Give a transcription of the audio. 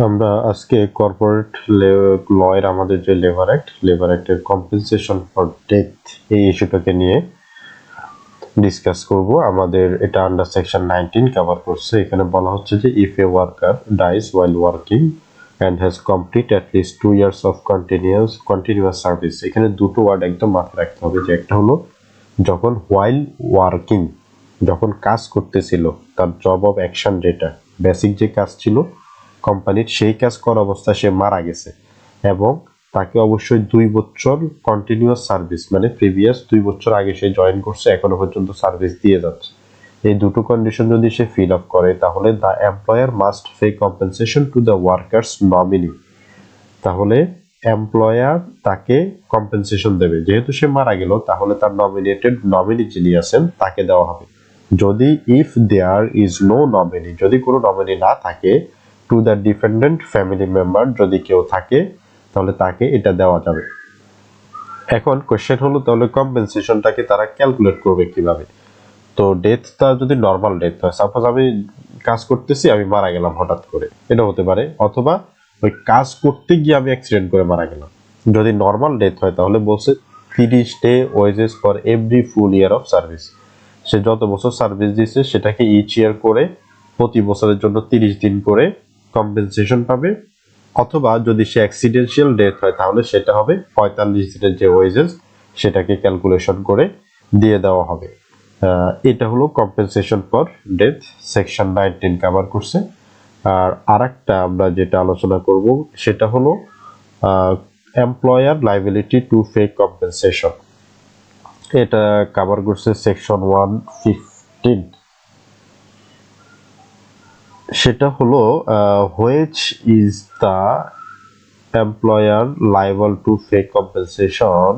আমরা আজকে কর্পোরেট লয়ের আমাদের যে লেবার অ্যাক্টের কম্পেনসেশন ফর ডেথ এই ইস্যুটাকে নিয়ে ডিসকাস করব। আমাদের এটা আন্ডার সেকশন 19 কভার করছে। এখানে বলা হচ্ছে যে if A worker dies while working and has complete at least 2 years of continuous service, এখানে দুটো ওয়ার্ড একদম মাথায় রাখতে হবে, যে একটা হলো যখন while working, যখন কাজ করতেছিল, তার জব অফ অ্যাকশন যেটা বেসিক যে কাজ ছিল কোম্পানির, সেই কাজ করা অবস্থায় সে মারা গেছে এবং তাকে অবশ্যই 2 বছর কন্টিনিউয়াস সার্ভিস, মানে প্রিভিয়াস 2 বছর আগে সে জয়েন করছে, এখনো পর্যন্ত সার্ভিস দিয়ে যাচ্ছে, এই দুটো কন্ডিশন যদি সে ফিল আপ করে তাহলে the employer must pay compensation to the workers nominee. তাহলে এমপ্লয়ার তাকে কম্পেনসেশন দেবে, যেহেতু সে মারা গেল তাহলে তার নমিনেটেড নমিনি যিনি আছেন তাকে দেওয়া হবে। যদি if there is no nominee, যদি কোনো নমিনি না থাকে, to the dependent family member যদি কেউ থাকে তাহলে তাকে এটা দেওয়া যাবে। এখন কোশ্চেন হলো তাহলে কম্পেনসেশনটাকে তারা ক্যালকুলেট করবে কিভাবে? তো ডেথটা যদি নর্মাল ডেথ হয়, সাপোজ আমি কাজ করতেছি, আমি মারা গেলাম হঠাৎ করে, এটা হতে পারে, অথবা ওই কাজ করতে গিয়ে আমি অ্যাক্সিডেন্ট করে মারা গেলাম। যদি নর্মাল ডেথ হয় তাহলে বলছে 30 day wages for every full year of service, সে যত বছর সার্ভিস দিয়েছে সেটাকে ইচ ইয়ার করে প্রতি বছরের জন্য 30 দিন করে কম্পেনসেশন পাবে। অথবা যদি সে অ্যাক্সিডেন্সিয়াল ডেথ হয় তাহলে সেটা হবে 45 দিনের যে ওয়েজেস সেটাকে ক্যালকুলেশন করে দিয়ে দেওয়া হবে। এটা হলো compensation for death, section 19 cover করছে। আর আরেকটা আমরা যেটা আলোচনা করব সেটা হলো employer liability to pay compensation, এটা কভার করছে সেকশন 115। সেটা হলো which is the employer liable to pay compensation